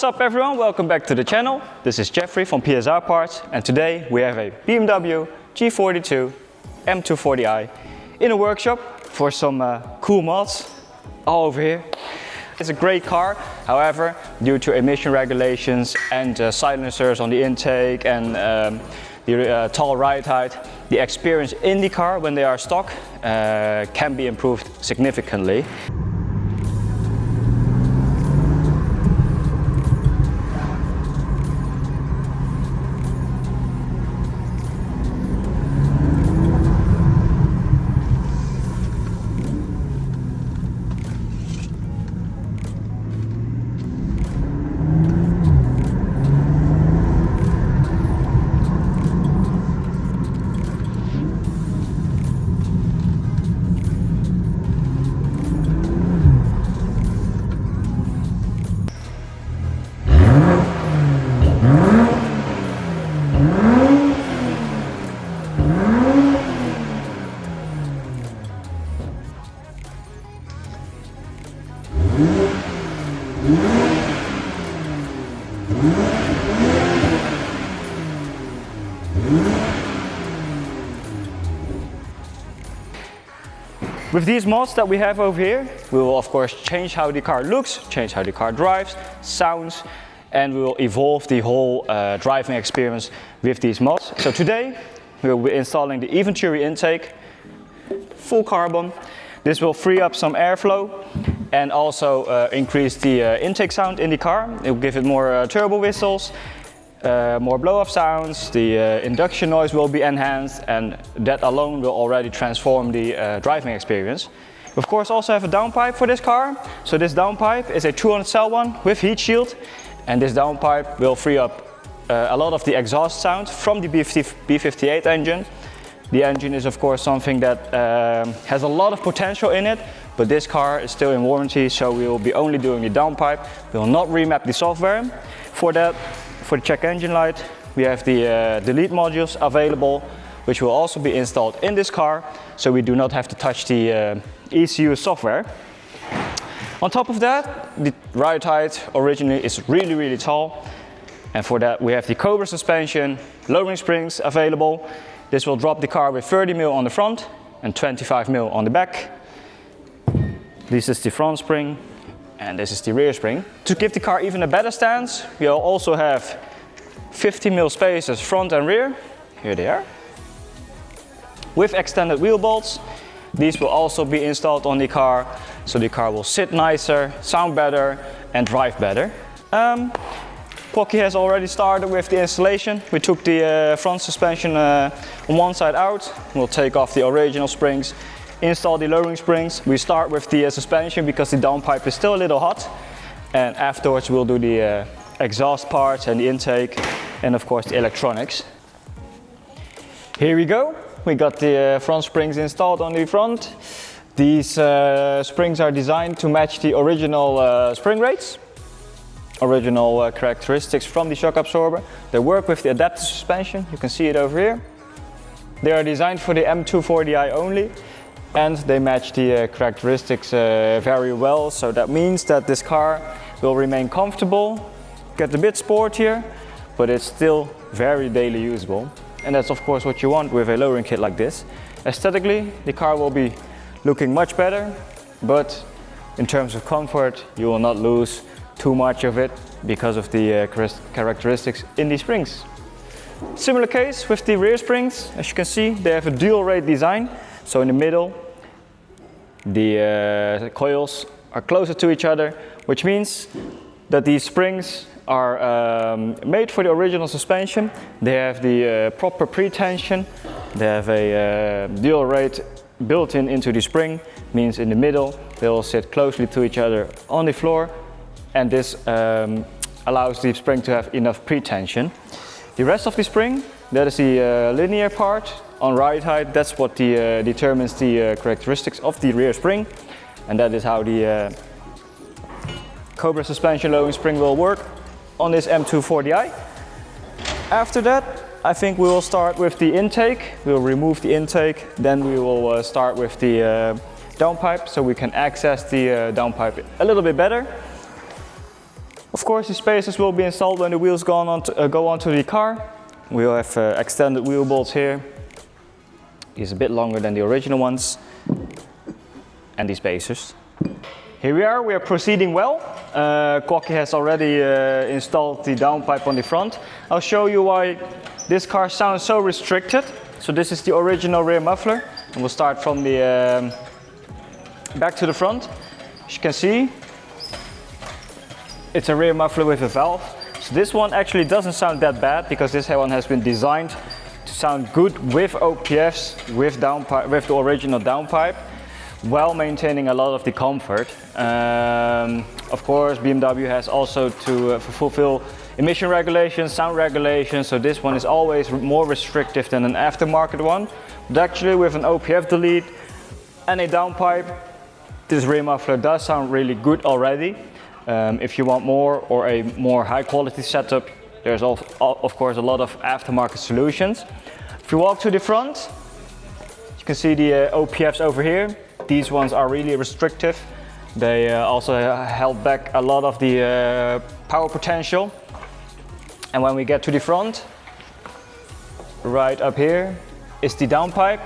What's up everyone, welcome back to the channel. This is Jeffrey from PSR Parts and today we have a BMW G42 M240i in a workshop for some cool mods all over here. It's a great car, however, due to emission regulations and silencers on the intake and the tall ride height, the experience in the car when they are stock can be improved significantly. With these mods that we have over here, we will of course change how the car looks, change how the car drives, sounds, and we will evolve the whole driving experience with these mods. So today we will be installing the Eventuri Intake, full carbon. This will free up some airflow and also increase the intake sound in the car. It will give it more turbo whistles, more blow-off sounds, the induction noise will be enhanced, and that alone will already transform the driving experience. We of course also have a downpipe for this car. So this downpipe is a 200 cell one with heat shield, and this downpipe will free up a lot of the exhaust sound from the B58 engine. The engine is of course something that has a lot of potential in it, but this car is still in warranty, so we will be only doing the downpipe. We will not remap the software. For that, for the check engine light, we have the delete modules available, which will also be installed in this car, so we do not have to touch the ECU software. On top of that, the ride height originally is really tall, and for that we have the Cobra suspension, lowering springs available. This will drop the car with 30 mm on the front and 25 mm on the back. This is the front spring and this is the rear spring. To give the car even a better stance, we will also have 50 mm spacers front and rear. Here they are. With extended wheel bolts. These will also be installed on the car, so the car will sit nicer, sound better and drive better. Pocky has already started with the installation. We took the front suspension on one side out. We'll take off the original springs, install the lowering springs. We start with the suspension because the downpipe is still a little hot, and afterwards we'll do the exhaust parts and the intake and of course the electronics. Here we go. We got the front springs installed on the front. These springs are designed to match the original spring rates. Original characteristics from the shock absorber. They work with the adaptive suspension, you can see it over here. They are designed for the M240i only, and they match the characteristics very well, so that means that this car will remain comfortable, get a bit sportier, but it's still very daily usable. And that's of course what you want with a lowering kit like this. Aesthetically, the car will be looking much better, but in terms of comfort, you will not lose too much of it because of the characteristics in these springs. Similar case with the rear springs. As you can see, they have a dual rate design. So in the middle, the coils are closer to each other, which means that these springs are made for the original suspension. They have the proper pre-tension. They have a dual rate built into the spring, means in the middle they will sit closely to each other on the floor, and this allows the spring to have enough pre-tension. The rest of the spring, that is the linear part on ride height. That's what determines the characteristics of the rear spring, and that is how the Cobra suspension lowering spring will work on this M240i. After that, I think we will start with the intake. We will remove the intake, then we will start with the downpipe so we can access the downpipe a little bit better. Of course, the spacers will be installed when the wheels go onto the car. We'll have extended wheel bolts here. These are a bit longer than the original ones. And the spacers. Here we are proceeding well. Koki has already installed the downpipe on the front. I'll show you why this car sounds so restricted. So this is the original rear muffler. And we'll start from the back to the front. As you can see, it's a rear muffler with a valve. So this one actually doesn't sound that bad because this one has been designed to sound good with OPFs, with the original downpipe, while maintaining a lot of the comfort. Of course, BMW has also to fulfill emission regulations, sound regulations, so this one is always more restrictive than an aftermarket one. But actually with an OPF delete and a downpipe, this rear muffler does sound really good already. If you want more or a more high quality setup, there's of course a lot of aftermarket solutions. If you walk to the front, you can see the OPFs over here. These ones are really restrictive. They also held back a lot of the power potential. And when we get to the front, right up here is the downpipe.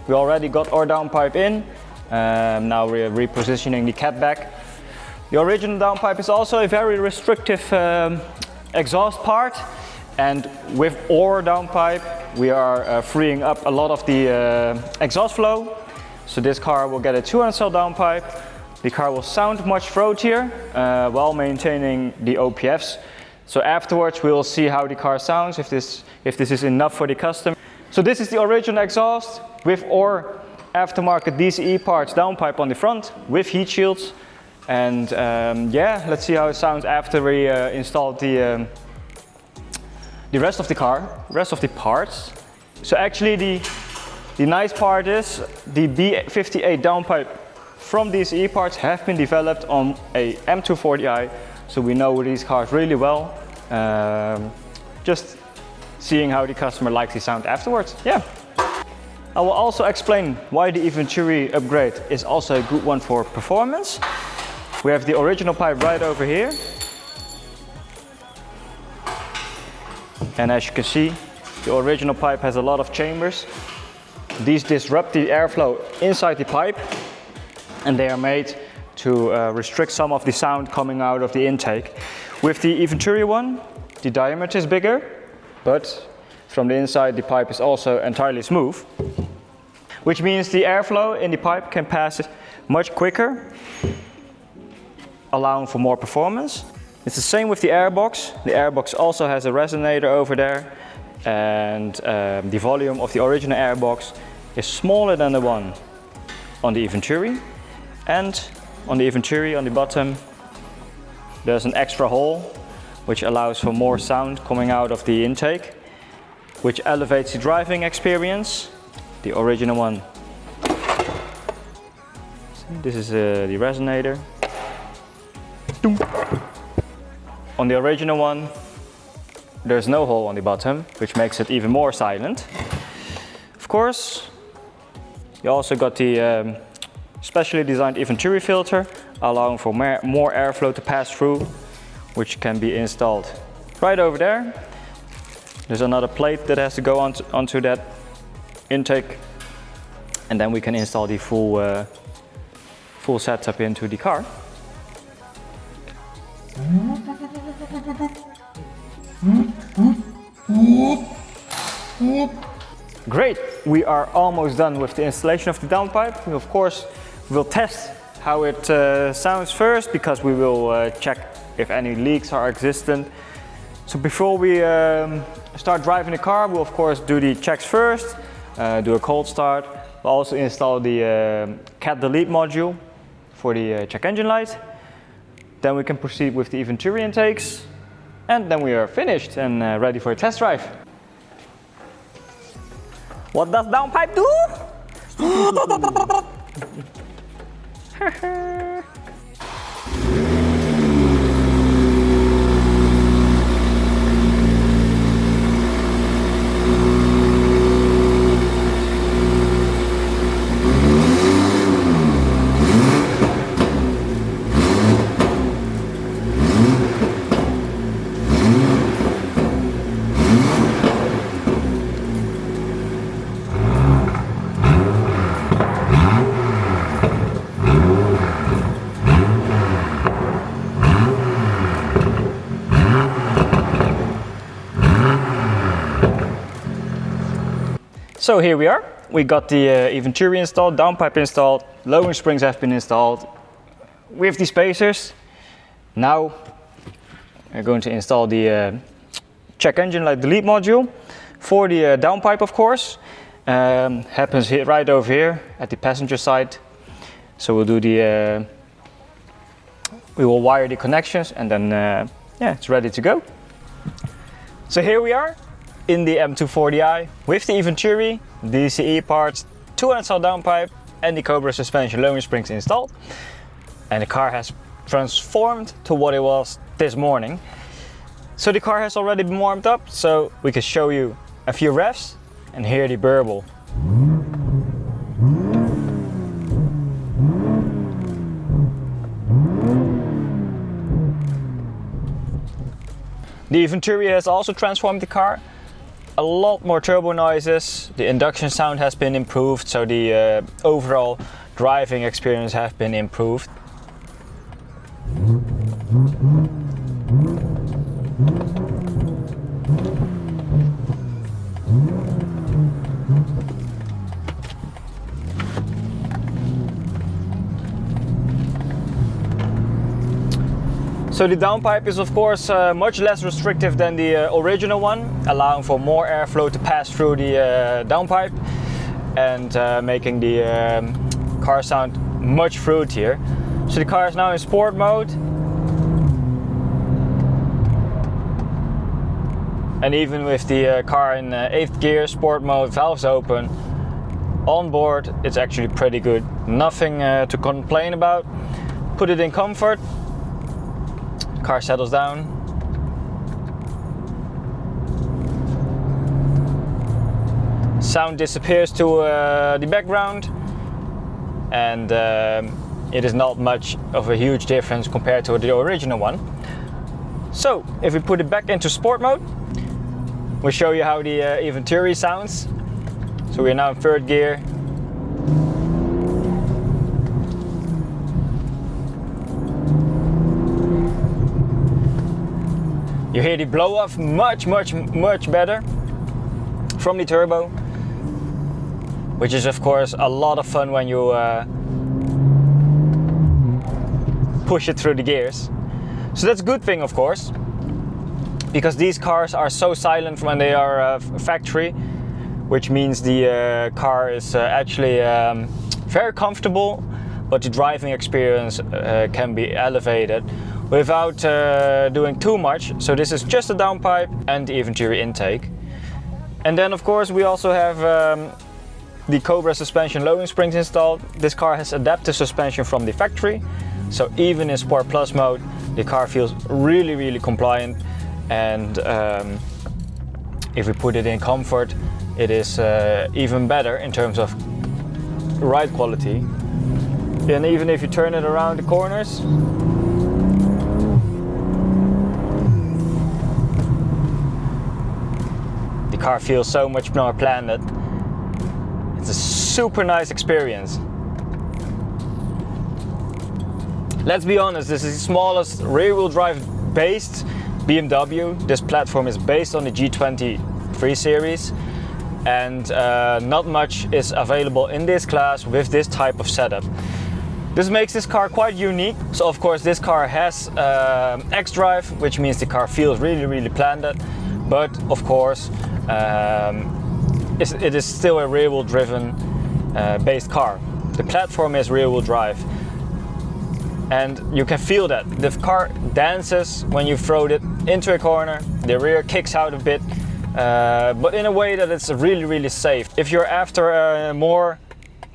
We already got our downpipe in. Now we're repositioning the cap back. The original downpipe is also a very restrictive exhaust part, and with our downpipe we are freeing up a lot of the exhaust flow. So this car will get a 200 cell downpipe. The car will sound much throatier while maintaining the OPFs. So afterwards we will see how the car sounds, if this is enough for the customer. So this is the original exhaust with our aftermarket DCE parts downpipe on the front with heat shields. And yeah, let's see how it sounds after we installed the rest of the car, rest of the parts. So actually the nice part is the B58 downpipe from DCE parts have been developed on a M240i, so we know these cars really well. Just seeing how the customer likes the sound afterwards. Yeah. I will also explain why the Eventuri upgrade is also a good one for performance. We have the original pipe right over here. And as you can see, the original pipe has a lot of chambers. These disrupt the airflow inside the pipe, and they are made to restrict some of the sound coming out of the intake. With the Eventuri one, the diameter is bigger, but from the inside the pipe is also entirely smooth, which means the airflow in the pipe can pass much quicker, allowing for more performance. It's the same with the airbox. The airbox also has a resonator over there, and the volume of the original airbox is smaller than the one on the Eventuri. And on the Eventuri, on the bottom, there's an extra hole which allows for more sound coming out of the intake, which elevates the driving experience. The original one, this is the resonator. On the original one, there's no hole on the bottom, which makes it even more silent. Of course, you also got the specially designed Eventuri filter, allowing for more airflow to pass through, which can be installed right over there. There's another plate that has to go onto that intake, and then we can install the full setup into the car. Great, we are almost done with the installation of the downpipe. We of course will test how it sounds first, because we will check if any leaks are existent. So before we start driving the car, we'll of course do the checks first, do a cold start. We'll also install the cat delete module for the check engine light. Then we can proceed with the Eventuri intakes, and then we are finished and ready for a test drive. What does downpipe do? So here we are. We got the Eventuri installed, downpipe installed, lowering springs have been installed with the spacers. Now we're going to install the check engine light delete module for the downpipe, of course. Happens here, right over here at the passenger side. So we'll do the we will wire the connections and then yeah, it's ready to go. So here we are in the M240i with the Eventuri, DCE parts, 200 cell downpipe and the Cobra suspension lowering springs installed. And the car has transformed to what it was this morning. So the car has already been warmed up, so we can show you a few revs and hear the burble. The Eventuri has also transformed the car. A lot more turbo noises, the induction sound has been improved, so the overall driving experience has been improved. So the downpipe is of course much less restrictive than the original one, allowing for more airflow to pass through the downpipe and making the car sound much fruitier. So the car is now in sport mode. And even with the car in 8th gear, sport mode, valves open, on board, it's actually pretty good. Nothing to complain about. Put it in comfort. Car settles down. Sound disappears to the background, and it is not much of a huge difference compared to the original one. So if we put it back into sport mode, we'll show you how the Eventuri sounds. So we're now in 3rd gear. You hear the blow off much better from the turbo, which is of course a lot of fun when you push it through the gears. So that's a good thing, of course, because these cars are so silent when they are factory, which means the car is actually very comfortable, but the driving experience can be elevated without doing too much. So this is just a downpipe and the Eventuri intake. And then of course we also have the Cobra suspension lowering springs installed. This car has adaptive suspension from the factory, so even in Sport Plus mode the car feels really compliant. And if we put it in comfort, it is even better in terms of ride quality. And even if you turn it around the corners, the car feels so much more planted. It's a super nice experience. Let's be honest, this is the smallest rear-wheel drive based BMW. This platform is based on the G43 series, and not much is available in this class with this type of setup. This makes this car quite unique. So of course this car has X-Drive, which means the car feels really planted, but of course it is still a rear-wheel driven based car. The platform is rear-wheel drive, and you can feel that the car dances when you throw it into a corner. The rear kicks out a bit, but in a way that it's really safe. If you're after a more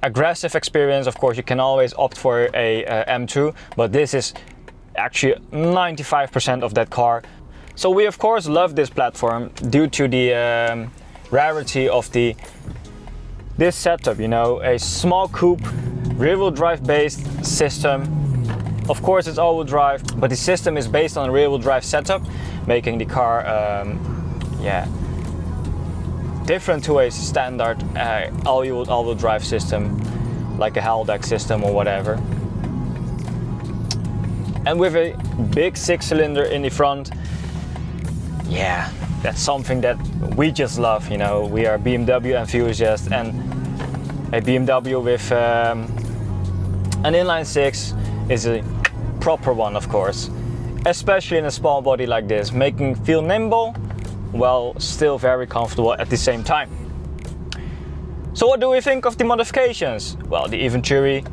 aggressive experience, of course you can always opt for a M2, but this is actually 95% of that car. So we of course love this platform due to the rarity of this setup, you know, a small coupe, rear-wheel drive based system. Of course it's all-wheel drive, but the system is based on a rear-wheel drive setup, making the car yeah, different to a standard all-wheel drive system, like a Haldex system or whatever. And with a big 6-cylinder in the front, yeah, that's something that we just love, you know. We are BMW enthusiasts, and a BMW with an inline six is a proper one, of course, especially in a small body like this, making it feel nimble while still very comfortable at the same time. So what do we think of the modifications? Well, the Eventuri,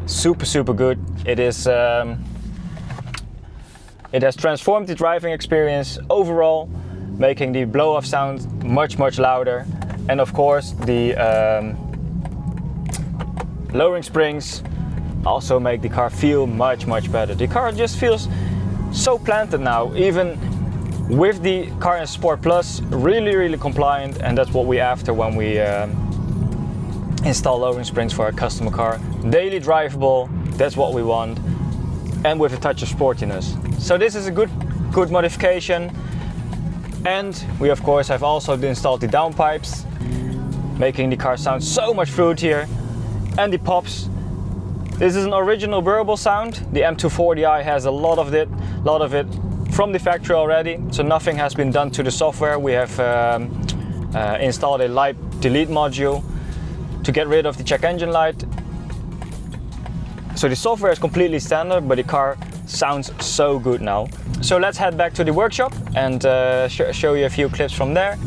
super good. It has transformed the driving experience overall, making the blow-off sound much louder, and of course the lowering springs also make the car feel much better. The car just feels so planted now, even with the car in Sport Plus, really compliant, and that's what we after when we install lowering springs for our customer car. Daily drivable, that's what we want, and with a touch of sportiness. So this is a good modification. And we of course have also installed the downpipes, making the car sound so much fruitier. And the pops. This is an original burble sound. The M240i has a lot of it from the factory already, so nothing has been done to the software. We have installed a light delete module to get rid of the check engine light. So the software is completely standard, but the car sounds so good now. So let's head back to the workshop and show you a few clips from there.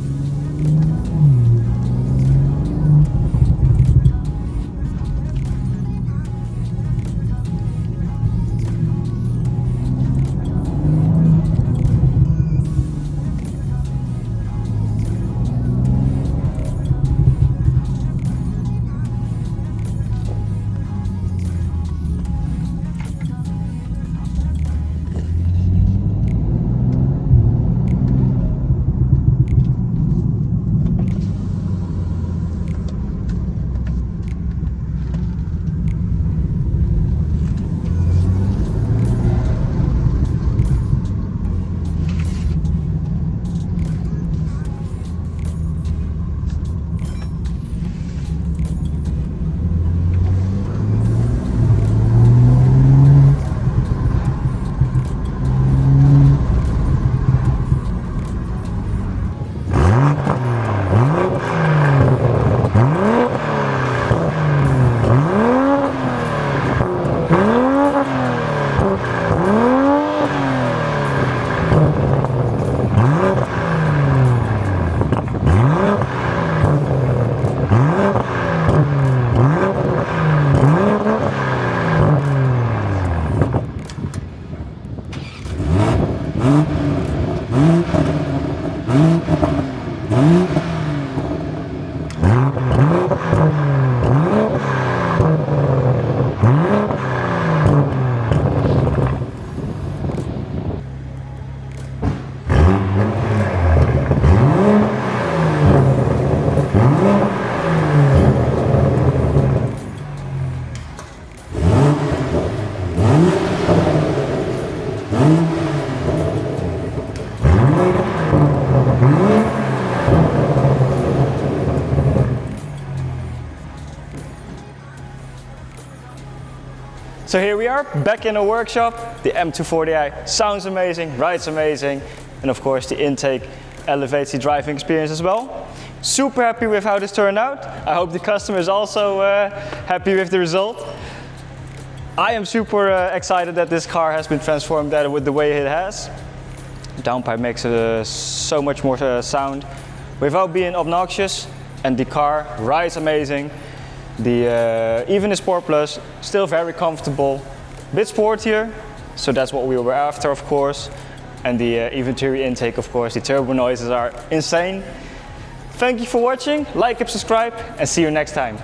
So here we are, back in the workshop. The M240i sounds amazing, rides amazing, and of course the intake elevates the driving experience as well. Super happy with how this turned out. I hope the customer is also happy with the result. I am super excited that this car has been transformed with the way it has. Downpipe makes so much more sound without being obnoxious, and the car rides amazing. Even the Sport Plus, still very comfortable, a bit sportier, so that's what we were after, of course. And the Eventuri Intake, of course, the turbo noises are insane. Thank you for watching, like and subscribe, and see you next time.